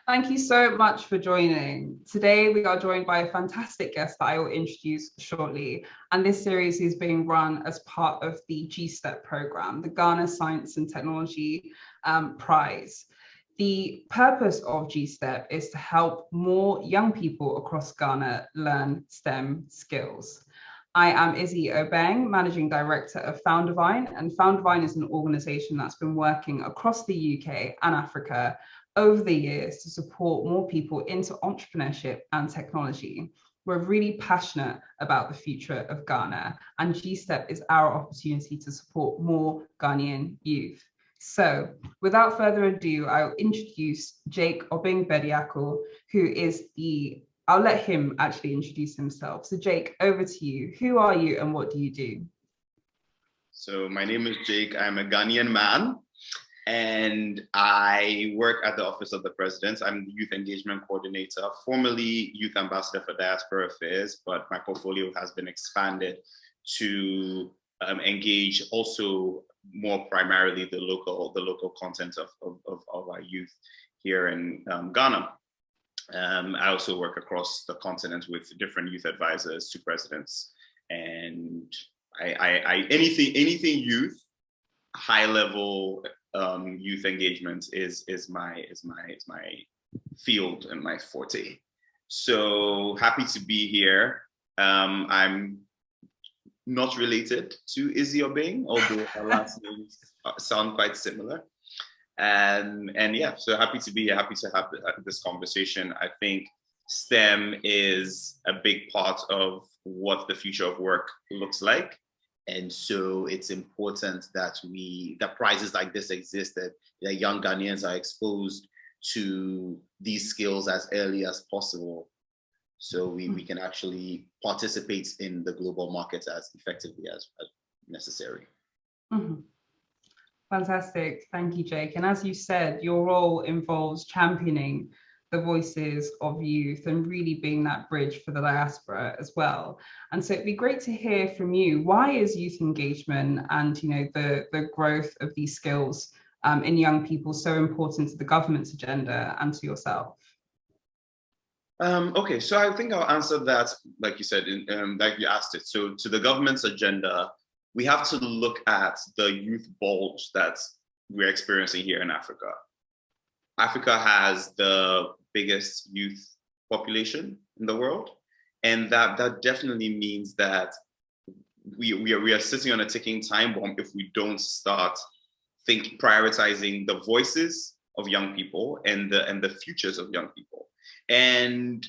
Thank you so much for joining. Today, we are joined by a fantastic guest that I will introduce shortly. And this series is being run as part of the GSTEP program, the Ghana Science and Technology Prize. The purpose of GSTEP is to help more young people across Ghana learn STEM skills. I am Izzy Obeng, Managing Director of Foundervine, and Foundervine is an organization that's been working across the UK and Africa over the years to support more people into entrepreneurship and technology. We're really passionate about the future of Ghana, and GSTEP is our opportunity to support more Ghanaian youth. So without further ado, I'll introduce Jake Obeng-Bediako, who is I'll let him actually introduce himself. So Jake, over to you. Who are you and what do you do? So my name is Jake. I'm a Ghanaian man, and I work at the Office of the President. I'm the Youth Engagement Coordinator, formerly Youth Ambassador for Diasporan Affairs, but my portfolio has been expanded to engage also more primarily the local content of our youth here in Ghana. I also work across the continent with different youth advisors to presidents, and anything youth, high level youth engagement is my field and my forte. So happy to be here. I'm not related to Izzy Obeng, although our last names sound quite similar. And yeah, so happy to be here, happy to have this conversation. I think STEM is a big part of what the future of work looks like. And so it's important that prizes like this exist, that young Ghanaians are exposed to these skills as early as possible, so we can actually participate in the global market as effectively as necessary. Mm-hmm. Fantastic. Thank you, Jake. And as you said, your role involves championing the voices of youth and really being that bridge for the diaspora as well. And so it'd be great to hear from you. Why is youth engagement and the growth of these skills in young people so important to the government's agenda and to yourself? Okay, so I think I'll answer that, like you said, like you asked it. So to the government's agenda, we have to look at the youth bulge that we're experiencing here in Africa. Africa has the biggest youth population in the world, and that definitely means that we are sitting on a ticking time bomb if we don't start prioritizing the voices of young people and the futures of young people. And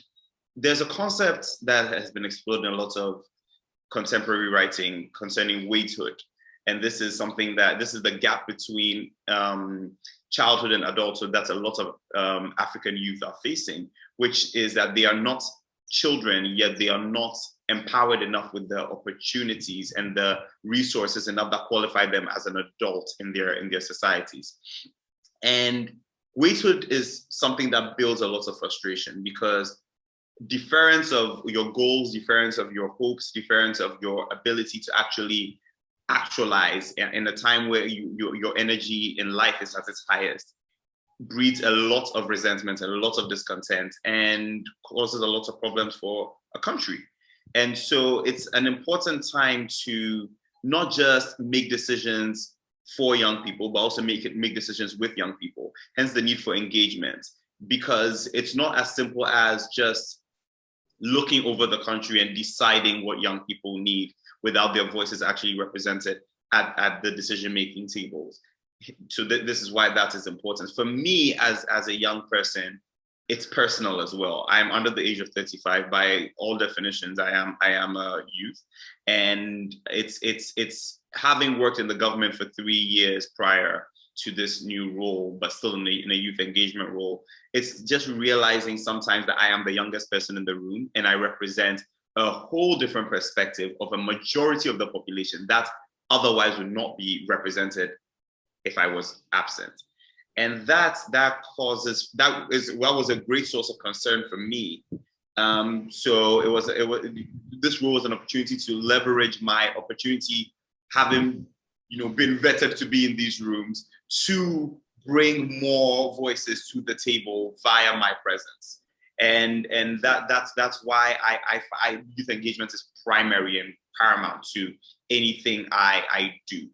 there's a concept that has been explored in a lot of contemporary writing concerning waithood. And this is the gap between childhood and adulthood that a lot of African youth are facing, which is that they are not children, yet they are not empowered enough with the opportunities and the resources enough that qualify them as an adult in their societies. And waithood is something that builds a lot of frustration, because deference of your goals, deference of your hopes, deference of your ability to actually actualize in a time where your energy in life is at its highest breeds a lot of resentment and a lot of discontent and causes a lot of problems for a country. And so it's an important time to not just make decisions for young people, but also make decisions with young people. Hence the need for engagement, because it's not as simple as just looking over the country and deciding what young people need without their voices actually represented at the decision-making tables. So this is why that is important. For me, as a young person, it's personal as well. I'm under the age of 35. By all definitions, I am a youth, and it's having worked in the government for 3 years prior to this new role, but still in a youth engagement role. It's just realizing sometimes that I am the youngest person in the room, and I represent a whole different perspective of a majority of the population that otherwise would not be represented if I was absent. And that was a great source of concern for me. So this role was an opportunity to leverage my opportunity, having been vetted to be in these rooms, to bring more voices to the table via my presence. And that's why I youth engagement is primary and paramount to anything I do.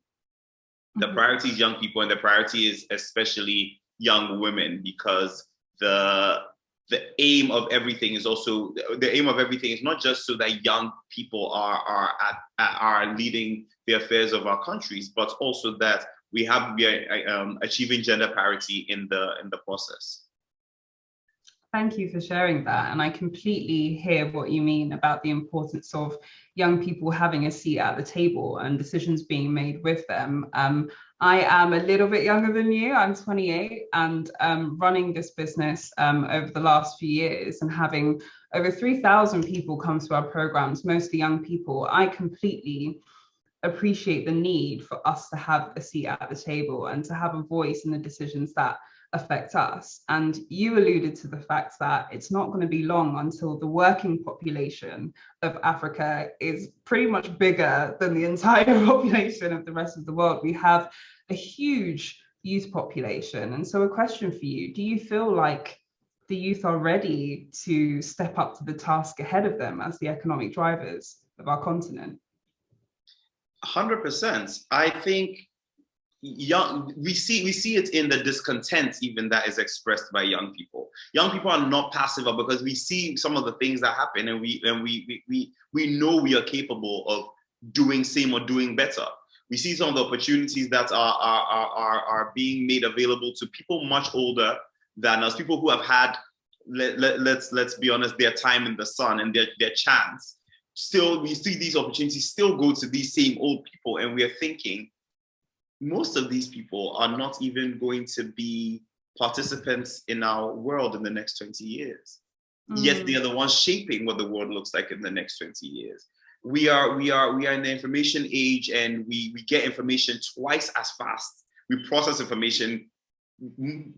The priority is young people, and the priority is especially young women, because the aim of everything is not just so that young people are leading the affairs of our countries, but also that we are achieving gender parity in the process. Thank you for sharing that. And I completely hear what you mean about the importance of young people having a seat at the table and decisions being made with them. I am a little bit younger than you. I'm 28, and running this business over the last few years and having over 3,000 people come to our programs, mostly young people, I completely appreciate the need for us to have a seat at the table and to have a voice in the decisions that affect us. And you alluded to the fact that it's not going to be long until the working population of Africa is pretty much bigger than the entire population of the rest of the world. We have a huge youth population. And so a question for you, do you feel like the youth are ready to step up to the task ahead of them as the economic drivers of our continent? 100%. I think we see it in the discontent even that is expressed by young people. Young people are not passive because we see some of the things that happen, and we know we are capable of doing same or doing better. We see some of the opportunities that are being made available to people much older than us, people who have had, let's be honest, their time in the sun and their chance. Still, we see these opportunities still go to these same old people, and we are thinking, most of these people are not even going to be participants in our world in the next 20 years. Yet they are the ones shaping what the world looks like in the next 20 years. We are in the information age, and we get information twice as fast. We process information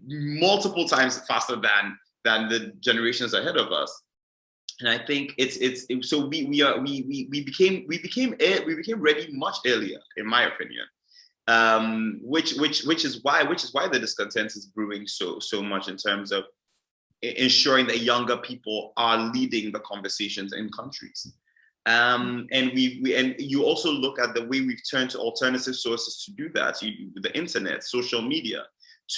multiple times faster than the generations ahead of us. And I think so we became ready much earlier, in my opinion. Which is why the discontent is brewing so much in terms of ensuring that younger people are leading the conversations in countries. And you also look at the way we've turned to alternative sources to do that, the internet, social media,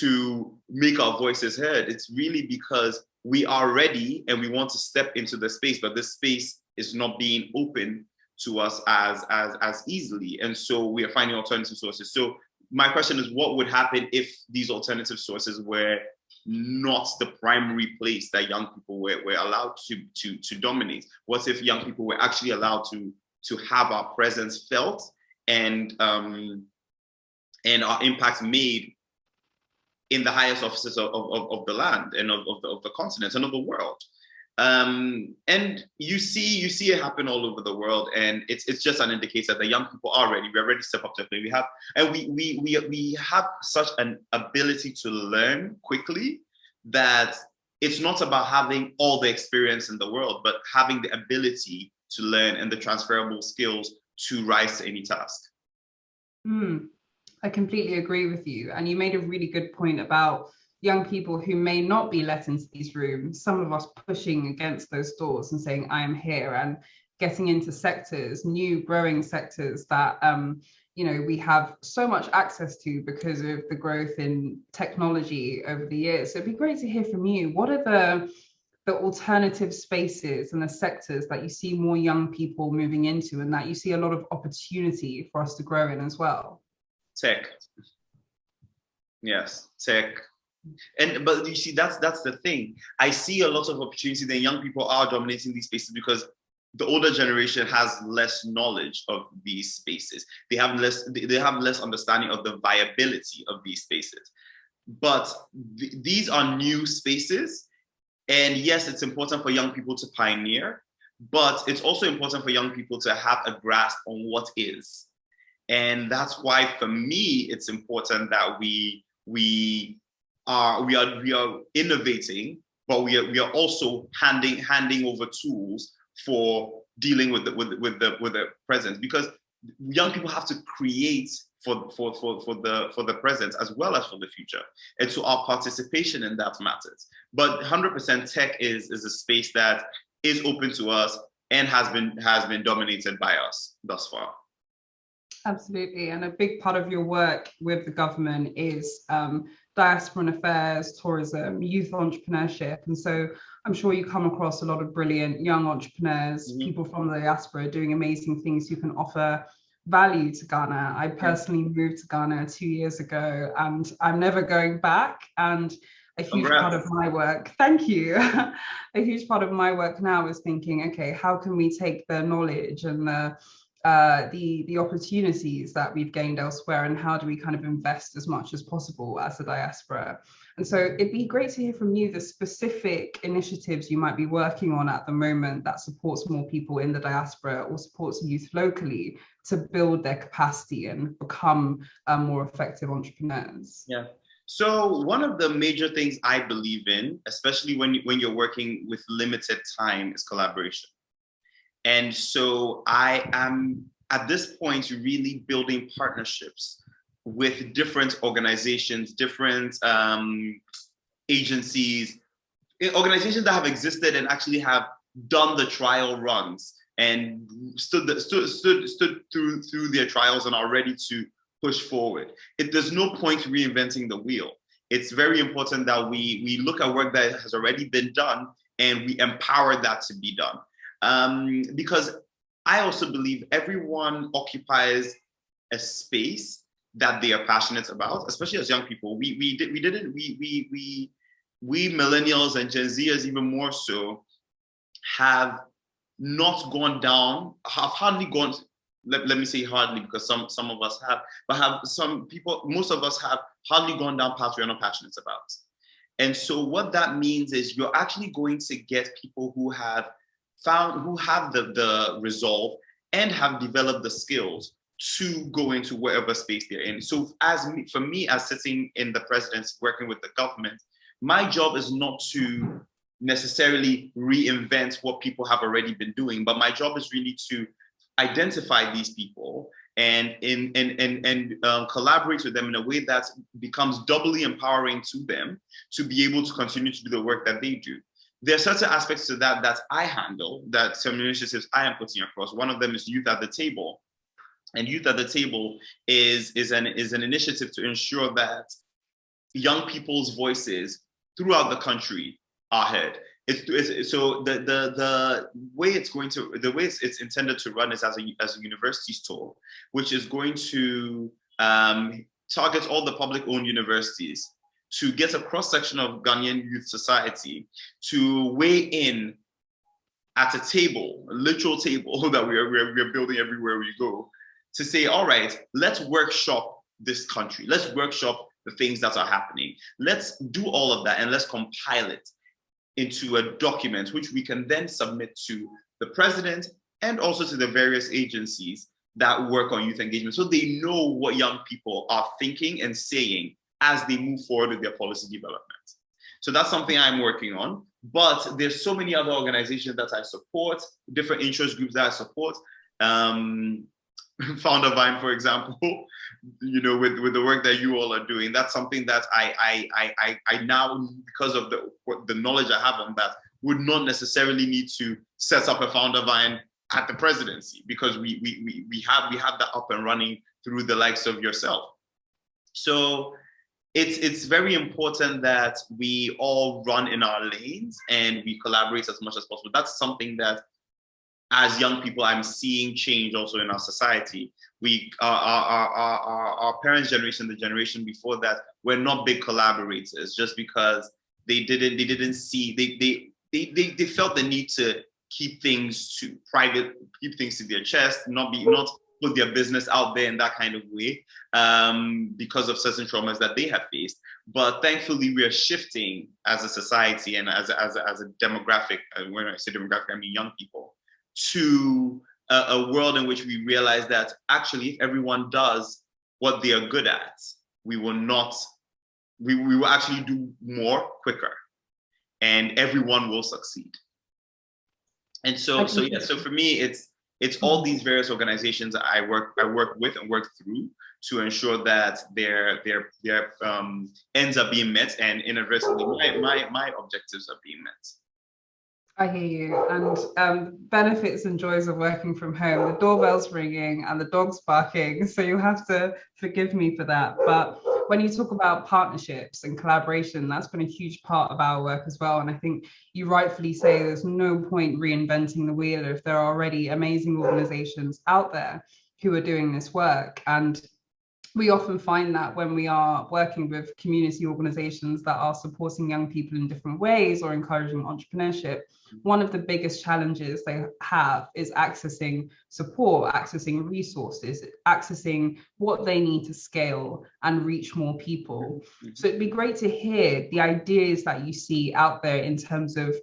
to make our voices heard. It's really because we are ready and we want to step into the space, but this space is not being open to us as easily. And so we are finding alternative sources. So my question is, what would happen if these alternative sources were not the primary place that young people were allowed to dominate? What if young people were actually allowed to have our presence felt and our impact made in the highest offices of the land and of the continent and of the world? And you see it happen all over the world, and it's just an indicator that young people are ready. We're ready to step up to the plate. We have such an ability to learn quickly that it's not about having all the experience in the world, but having the ability to learn and the transferable skills to rise to any task. I completely agree with you. And you made a really good point about young people who may not be let into these rooms, some of us pushing against those doors and saying, I am here, and getting into sectors, new growing sectors that, we have so much access to because of the growth in technology over the years. So it'd be great to hear from you. What are the alternative spaces and the sectors that you see more young people moving into and that you see a lot of opportunity for us to grow in as well? Tech. Yes, tech. But you see, that's the thing. I see a lot of opportunity that young people are dominating these spaces because the older generation has less knowledge of these spaces. They have less understanding of the viability of these spaces. But these are new spaces. And yes, it's important for young people to pioneer, but it's also important for young people to have a grasp on what is. And that's why, for me, it's important that we are innovating, but we are also handing over tools for dealing with the present. Because young people have to create for the present as well as for the future. And so our participation in that matters. But 100% tech is a space that is open to us and has been dominated by us thus far. Absolutely. And a big part of your work with the government is Diasporan Affairs, tourism, youth entrepreneurship. And so I'm sure you come across a lot of brilliant young entrepreneurs, people from the diaspora doing amazing things who can offer value to Ghana. I personally moved to Ghana 2 years ago and I'm never going back. And a huge part of my work, thank you. A huge part of my work now is thinking, okay, how can we take the knowledge and the opportunities that we've gained elsewhere, and how do we kind of invest as much as possible as a diaspora? And so it'd be great to hear from you the specific initiatives you might be working on at the moment that supports more people in the diaspora or supports youth locally to build their capacity and become more effective entrepreneurs. Yeah. So one of the major things I believe in, especially when you're working with limited time, is collaboration. And so I am at this point really building partnerships with different organizations, different agencies, organizations that have existed and actually have done the trial runs and stood through their trials and are ready to push forward. There's no point reinventing the wheel. It's very important that we look at work that has already been done and we empower that to be done. Because I also believe everyone occupies a space that they are passionate about, especially as young people. We millennials and Gen Zers even more so have not gone down, have hardly gone. Let me say hardly, because some of us have, but have some people, most of us have hardly gone down paths we're not passionate about. And so what that means is you're actually going to get people who have the resolve and have developed the skills to go into whatever space they're in. So for me, as sitting in the presidency, working with the government, my job is not to necessarily reinvent what people have already been doing, but my job is really to identify these people and collaborate with them in a way that becomes doubly empowering to them to be able to continue to do the work that they do. There are certain aspects to that I handle, that some initiatives I am putting across. One of them is Youth at the Table. And Youth at the Table is an initiative to ensure that young people's voices throughout the country are heard. So the way it's intended to run is as a universities tour, which is going to target all the public-owned universities to get a cross-section of Ghanaian youth society to weigh in at a table, a literal table that we're building everywhere we go, to say, all right, let's workshop this country. Let's workshop the things that are happening. Let's do all of that and let's compile it into a document which we can then submit to the president and also to the various agencies that work on youth engagement, so they know what young people are thinking and saying as they move forward with their policy development. So that's something I'm working on. But there's so many other organizations that I support, different interest groups that I support. Foundervine, for example, with the work that you all are doing, that's something that I now, because of the knowledge I have on that, would not necessarily need to set up a Foundervine at the presidency, because we have that up and running through the likes of yourself. So it's very important that we all run in our lanes and we collaborate as much as possible. That's something that, as young people, I'm seeing change also in our society. Our parents' generation, the generation before that, were not big collaborators, just because they didn't see, they felt the need to keep things to private, keep things to their chest, not put their business out there in that kind of way, because of certain traumas that they have faced. But thankfully, we are shifting as a society and as a demographic. When I say demographic, I mean young people, to a world in which we realize that actually, if everyone does what they are good at, we will actually do more quicker, and everyone will succeed. And so for me, It's all these various organizations I work with and work through to ensure that their ends are being met, and inadvertently my objectives are being met. I hear you. And benefits and joys of working from home. The doorbell's ringing and the dog's barking, so you have to forgive me for that. But when you talk about partnerships and collaboration, that's been a huge part of our work as well. And I think you rightfully say there's no point reinventing the wheel if there are already amazing organizations out there who are doing this work. And we often find that when we are working with community organizations that are supporting young people in different ways or encouraging entrepreneurship, one of the biggest challenges they have is accessing support, accessing resources, accessing what they need to scale and reach more people. So it'd be great to hear the ideas that you see out there in terms of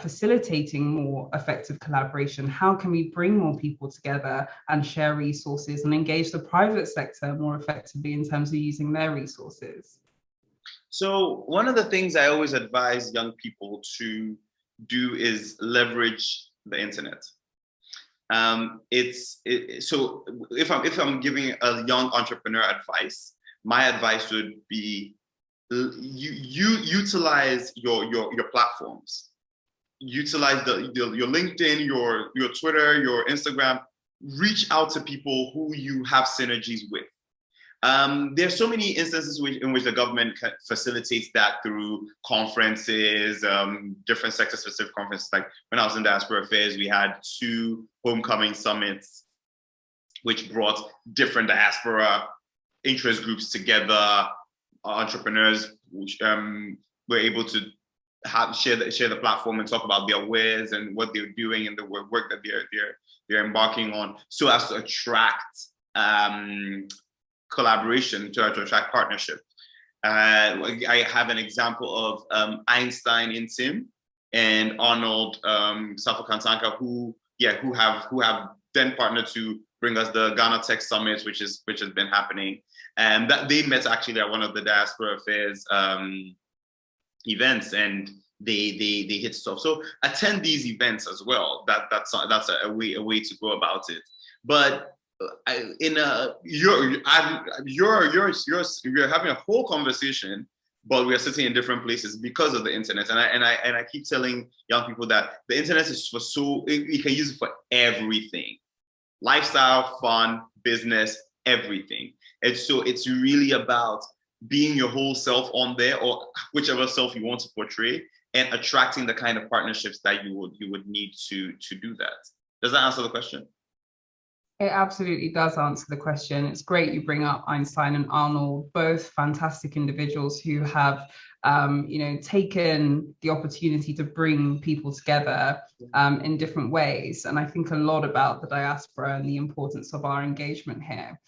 facilitating more effective collaboration. How can we bring more people together and share resources and engage the private sector more effectively in terms of using their resources? So one of the things I always advise young people to do is leverage the internet. So if I'm giving a young entrepreneur advice, my advice would be you utilize your platforms. Utilize your LinkedIn, your Twitter, your Instagram. Reach out to people who you have synergies with. There's so many instances in which the government facilitates that through conferences, different sector-specific conferences. Like when I was in Diasporan Affairs, we had 2 homecoming summits, which brought different diaspora interest groups together. Entrepreneurs which, were able to share the platform and talk about their wares and what they're doing and the work that they're embarking on, so as to attract collaboration, to attract partnership. I have an example of Einstein in Tim and Arnold Safokantanka, who have then partnered to bring us the Ghana Tech Summit, which has been happening, and that they met actually at one of the Diaspora Affairs events, and they hit stuff. So attend these events as well. That's a way to go about it. But you're having a whole conversation, but we are sitting in different places because of the internet. And I keep telling young people that the internet is you can use it for everything: lifestyle, fun, business, everything. And so it's really about being your whole self on there, or whichever self you want to portray, and attracting the kind of partnerships that you would need to do that. Does that answer the question? It absolutely does answer the question. It's great you bring up Einstein and Arnold, both fantastic individuals who have taken the opportunity to bring people together in different ways. And I think a lot about the diaspora and the importance of our engagement here.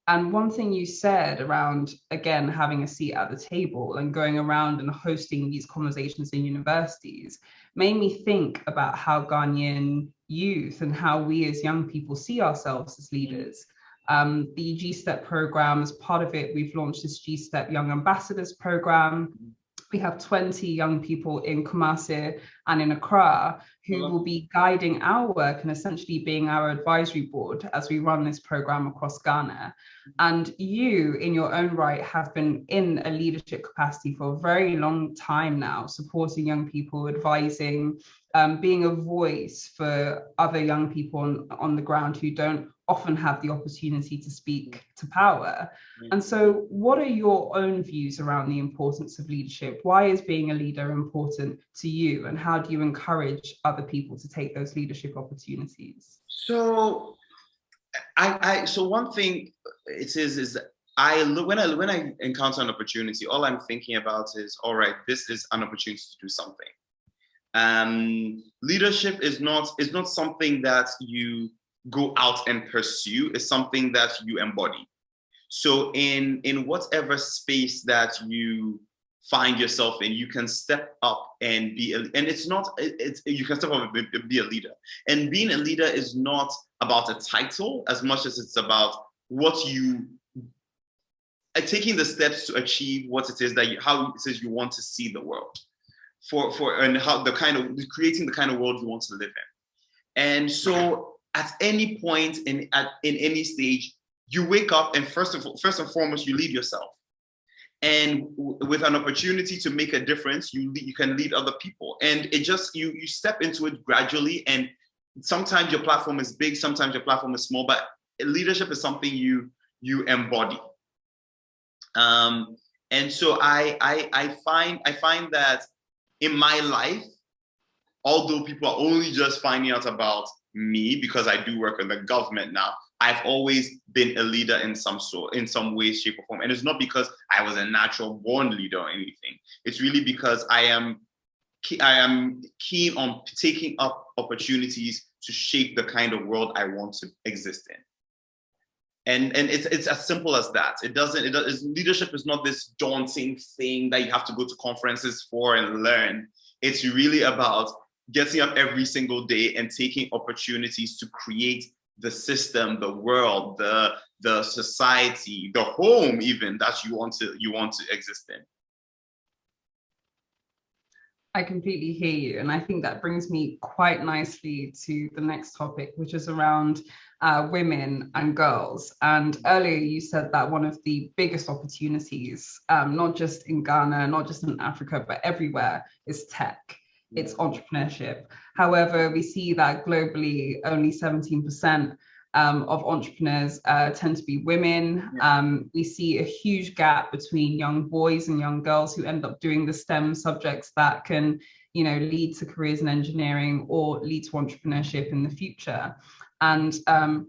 And one thing you said around, again, having a seat at the table and going around and hosting these conversations in universities made me think about how Ghanaian youth and how we as young people see ourselves as leaders. The GSTEP program, as part of it, we've launched this GSTEP Young Ambassadors program. We have 20 young people in Kumasi and in Accra who will be guiding our work and essentially being our advisory board as we run this program across Ghana. And you, in your own right, have been in a leadership capacity for a very long time now, supporting young people, advising, being a voice for other young people on the ground who don't often have the opportunity to speak to power. And so what are your own views around the importance of leadership? Why is being a leader important to you? And how do you encourage other people to take those leadership opportunities? So so one thing it is that when I encounter an opportunity, all I'm thinking about is, all right, this is an opportunity to do something. Leadership is not something that you go out and pursue. It's something that you embody. So in whatever space that you find yourself in, you can step up and be you can step up and be a leader. And being a leader is not about a title as much as it's about what you taking the steps to achieve what it is how it is you want to see the world, and how creating the kind of world you want to live in. And so at any point in any stage, you wake up and first and foremost, you lead yourself. And with an opportunity to make a difference, you can lead other people. And it just, you step into it gradually. And sometimes your platform is big, sometimes your platform is small, but leadership is something you embody. And so I find that in my life, although people are only just finding out about me because I do work in the government now, I've always been a leader in some way, shape, or form. And it's not because I was a natural born leader or anything. It's really because I am keen on taking up opportunities to shape the kind of world I want to exist in. And it's as simple as that. Leadership is not this daunting thing that you have to go to conferences for and learn. It's really about getting up every single day and taking opportunities to create the system, the world, the society, the home even that you want to exist in. I completely hear you. And I think that brings me quite nicely to the next topic, which is around women and girls. And earlier you said that one of the biggest opportunities, not just in Ghana, not just in Africa, but everywhere, is tech. It's entrepreneurship. However, we see that globally only 17% of entrepreneurs tend to be women. We see a huge gap between young boys and young girls who end up doing the STEM subjects that can, lead to careers in engineering or lead to entrepreneurship in the future. And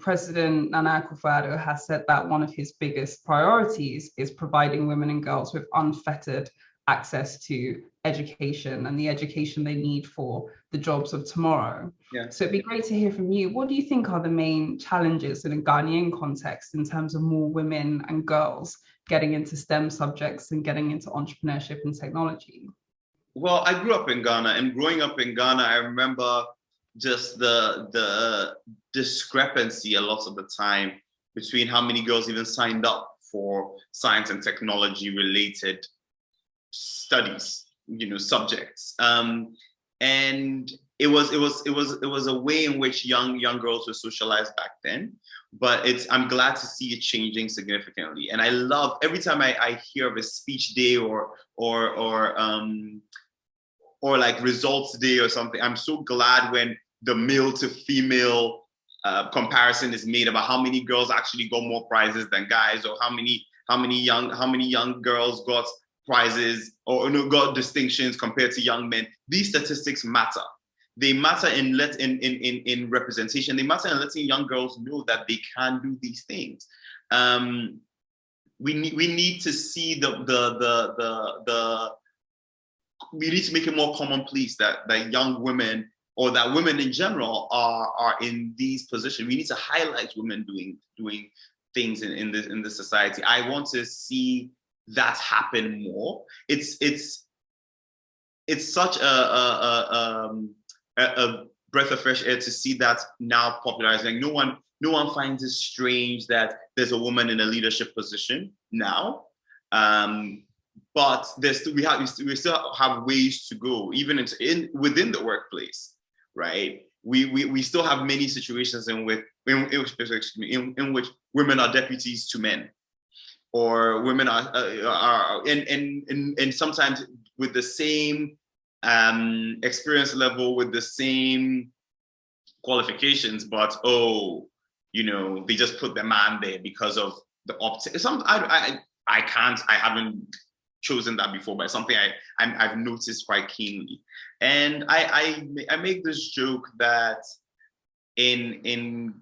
President Nana Akufo-Addo has said that one of his biggest priorities is providing women and girls with unfettered access to education and the education they need for the jobs of tomorrow. Yeah. So it'd be great to hear from you. What do you think are the main challenges in a Ghanaian context in terms of more women and girls getting into STEM subjects and getting into entrepreneurship and technology? Well, I grew up in Ghana, and growing up in Ghana, I remember just the discrepancy a lot of the time between how many girls even signed up for science and technology related studies, subjects, and it was a way in which young girls were socialized back then. But I'm glad to see it changing significantly. And I love every time I hear of a speech day or like results day or something. I'm so glad when the male to female comparison is made about how many girls actually got more prizes than guys, or how many young girls got prizes or got distinctions compared to young men. These statistics matter. They matter in representation. They matter in letting young girls know that they can do these things. We need to see we need to make it more commonplace that young women, or that women in general, are in these positions. We need to highlight women doing things in this society. I want to see that happen more. It's such a breath of fresh air to see that now popularizing. No one finds it strange that there's a woman in a leadership position now. But we still have ways to go, even within the workplace, right? We still have many situations in which women are deputies to men, or women are and sometimes with the same experience level, with the same qualifications, but they just put the man there because of the optics. I haven't chosen that before, but it's something I've noticed quite keenly. And I make this joke that in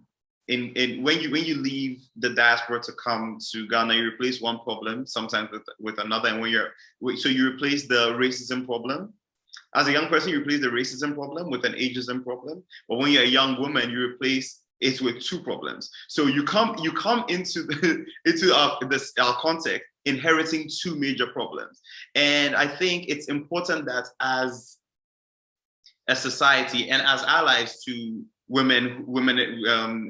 when you leave the diaspora to come to Ghana, you replace one problem sometimes with another, and so you replace the racism problem. As a young person, you replace the racism problem with an ageism problem. But when you're a young woman, you replace it with two problems. So you come into our context inheriting two major problems. And I think it's important that as a society and as allies to women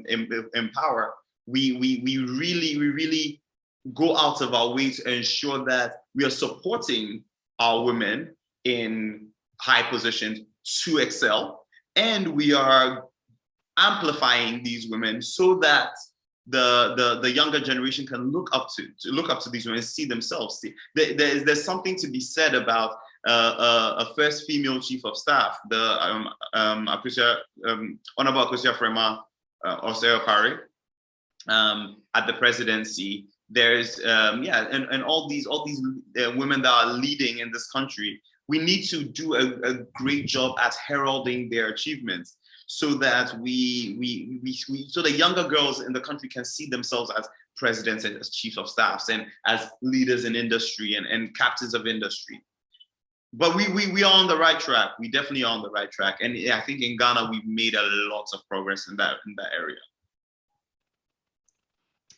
in power, we really go out of our way to ensure that we are supporting our women in high positions to excel, and we are amplifying these women so that the younger generation can look up to these women and see themselves. There's something to be said about a first female chief of staff, the Honorable Akosia Frema Oseo Pare, at the presidency. There's and all these women that are leading in this country. We need to do a great job at heralding their achievements, so that so the younger girls in the country can see themselves as presidents and as chiefs of staffs and as leaders in industry and captains of industry. But we are on the right track. We definitely are on the right track. And I think in Ghana, we've made a lot of progress in that area.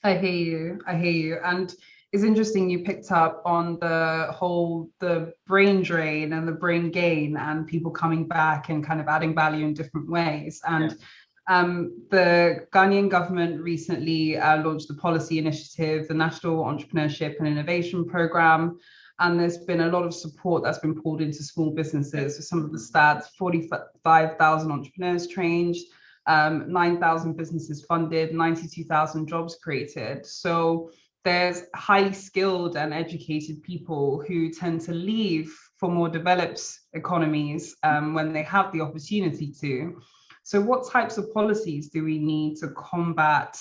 I hear you. And it's interesting you picked up on the brain drain and the brain gain and people coming back and kind of adding value in different ways. And the Ghanaian government recently launched the policy initiative, the National Entrepreneurship and Innovation Program. And there's been a lot of support that's been poured into small businesses. So some of the stats, 45,000 entrepreneurs trained, 9,000 businesses funded, 92,000 jobs created. So there's highly skilled and educated people who tend to leave for more developed economies when they have the opportunity to. So what types of policies do we need to combat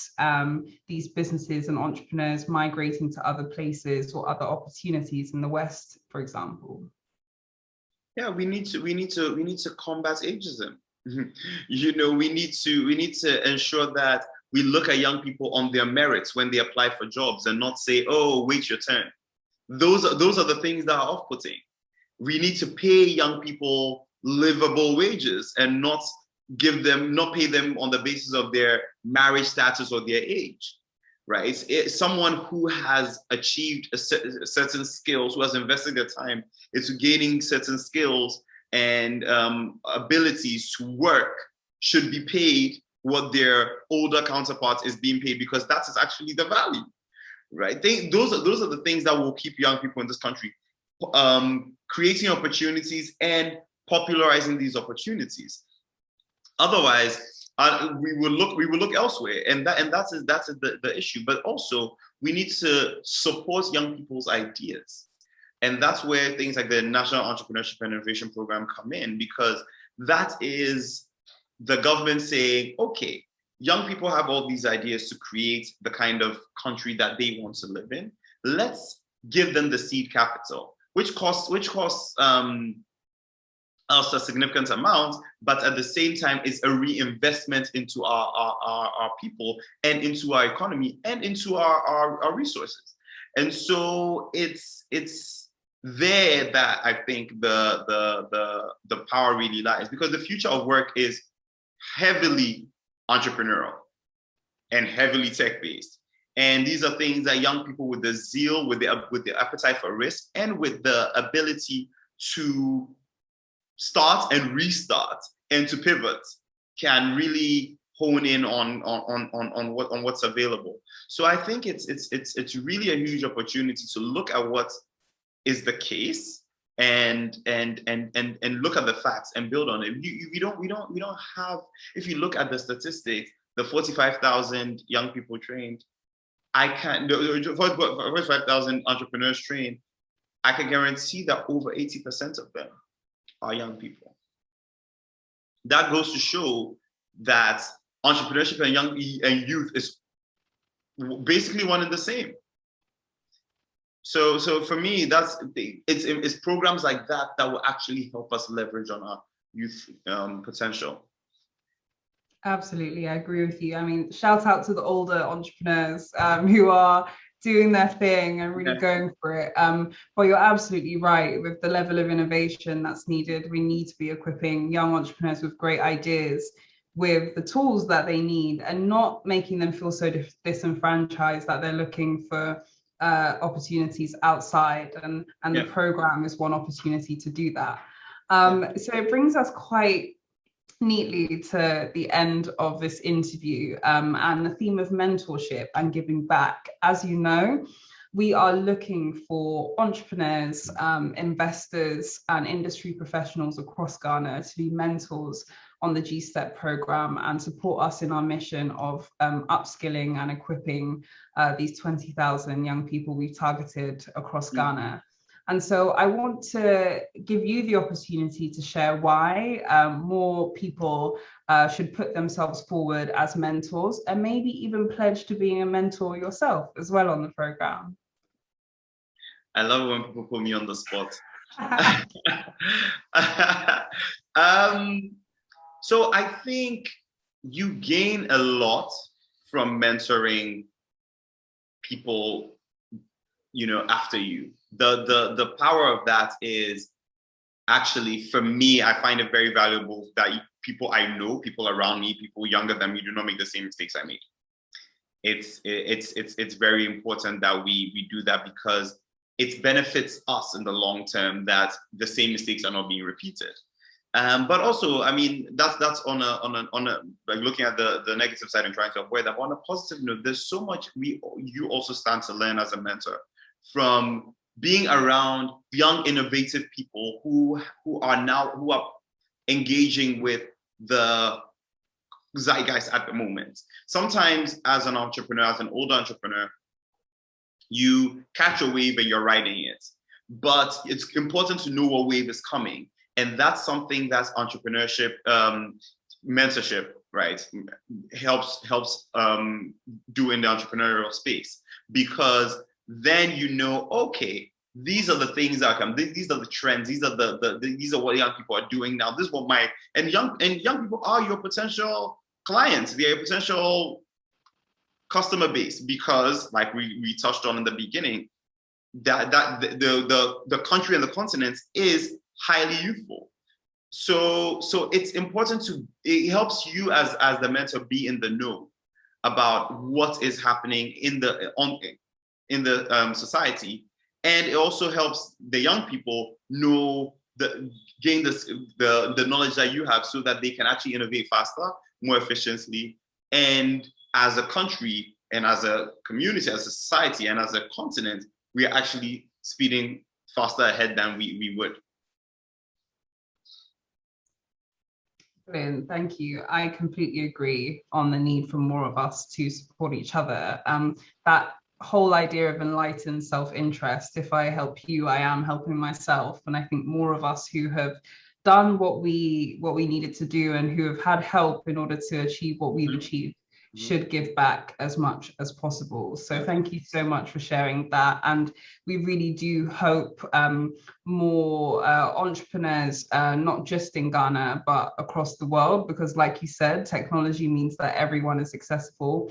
these businesses and entrepreneurs migrating to other places or other opportunities in the West, for example? Yeah, we need to combat ageism. We need to ensure that we look at young people on their merits when they apply for jobs and not say, oh, wait your turn. Those are the things that are off-putting. We need to pay young people livable wages and not pay them on the basis of their marriage status or their age, right? Someone who has achieved certain skills, who has invested their time into gaining certain skills and abilities to work, should be paid what their older counterpart is being paid, because that is actually the value, right? Those are the things that will keep young people in this country, creating opportunities and popularizing these opportunities. Otherwise, we will look elsewhere, and that's the issue. But also, we need to support young people's ideas, and that's where things like the National Entrepreneurship and Innovation Program come in, because that is the government saying, okay, young people have all these ideas to create the kind of country that they want to live in. Let's give them the seed capital, which costs us a significant amount, but at the same time is a reinvestment into our people and into our economy and into our resources. And so it's there that I think the power really lies, because the future of work is heavily entrepreneurial and heavily tech-based. And these are things that young people with the zeal, with the appetite for risk, and with the ability to start and restart and to pivot can really hone in on what's available. So I think it's really a huge opportunity to look at what is the case and look at the facts and build on it. We don't have, if you look at the statistics, the 45,000 young people trained, 45,000 entrepreneurs trained, I can guarantee that over 80% of them are young people. That goes to show that entrepreneurship and youth is basically one and the same. So for me, it's programs like that that will actually help us leverage on our youth potential. Absolutely, I agree with you. I mean, shout out to the older entrepreneurs who are doing their thing and really going for it. But you're absolutely right. With the level of innovation that's needed, we need to be equipping young entrepreneurs with great ideas, with the tools that they need, and not making them feel so disenfranchised that they're looking for opportunities outside. And the program is one opportunity to do that. So it brings us quite neatly to the end of this interview and the theme of mentorship and giving back. As you know, we are looking for entrepreneurs, investors, and industry professionals across Ghana to be mentors on the GSTEP program and support us in our mission of upskilling and equipping these 20,000 young people we've targeted across Ghana. And so I want to give you the opportunity to share why more people should put themselves forward as mentors, and maybe even pledge to being a mentor yourself as well on the program. I love when people put me on the spot. So I think you gain a lot from mentoring people, after you. The power of that is actually, for me, I find it very valuable that people I know, people around me, people younger than me, do not make the same mistakes I made. It's very important that we do that, because it benefits us in the long term that the same mistakes are not being repeated. But also, I mean, that's on a like looking at the negative side and trying to avoid that. But on a positive note, there's so much you also stand to learn as a mentor from being around young, innovative people who are engaging with the zeitgeist at the moment. Sometimes as an entrepreneur, as an older entrepreneur, you catch a wave and you're riding it. But it's important to know what wave is coming. And that's something that's entrepreneurship, mentorship, right? Helps do in the entrepreneurial space, because then okay, these are the things that come. These are the trends. These are these are what young people are doing now. This is what young people are your potential clients. They are your potential customer base, because like we touched on in the beginning, that the country and the continent is highly youthful. So it's important it helps you as the mentor be in the know about what is happening in the society, and it also helps the young people gain the knowledge that you have, so that they can actually innovate faster, more efficiently, and as a country and as a community, as a society, and as a continent, we are actually speeding faster ahead than we would. Brilliant, thank you. I completely agree on the need for more of us to support each other. That whole idea of enlightened self-interest, if I help you, I am helping myself. And I think more of us who have done what we needed to do and who have had help in order to achieve what we've achieved should give back as much as possible. So thank you so much for sharing that. And we really do hope more entrepreneurs, not just in Ghana, but across the world, because like you said, technology means that everyone is accessible,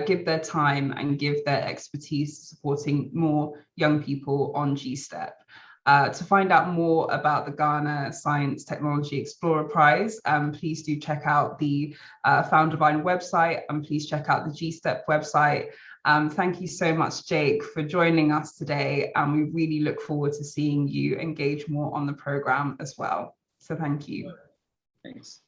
give their time and give their expertise supporting more young people on GSTEP. To find out more about the Ghana Science Technology Explorer Prize, please do check out the Foundervine website, and please check out the GSTEP website. Thank you so much, Jake, for joining us today, and we really look forward to seeing you engage more on the program as well. So thank you. Thanks.